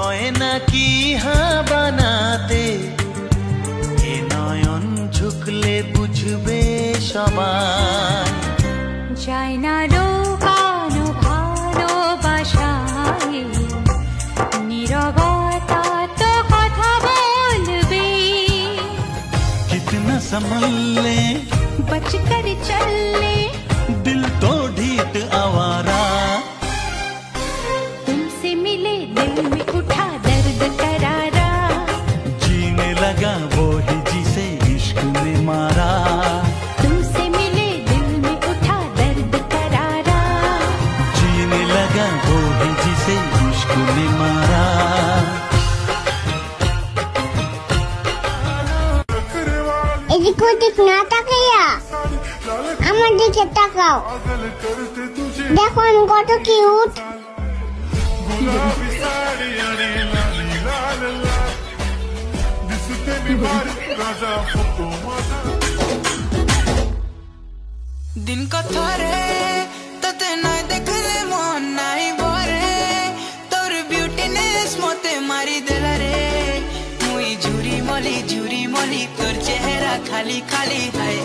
কয় নাকি হ্যাঁ বানাতে, এ নয়ন ঝুঁকলে বুঝবে সবাই। যায় না লুকানো ভালোবাসায়, নীরবতা তো কথা বলবে। कितना संभल ले बच कर चल ले, दिल तो ढीठ आवारा। तुमसे मिले दिल में उठा दर्द करारा, जीने लगा वो ही जिसे इश्क ने मारा। तुमसे मिले दिल में उठा दर्द करारा, जीने लगा वो ही जिसे इश्क ने मारा। এদিক ওদিক না তাকাইয়া আমার দিকে তাকাও, দেখো আমি কত কিউট। दिन को थोरे तते नय देखले मन নাই বরে, তোর বিউটিনেস মতে মারি দেলা রে। মুই ঝুরি মলি তোর চেহারা খালি খালি হায়।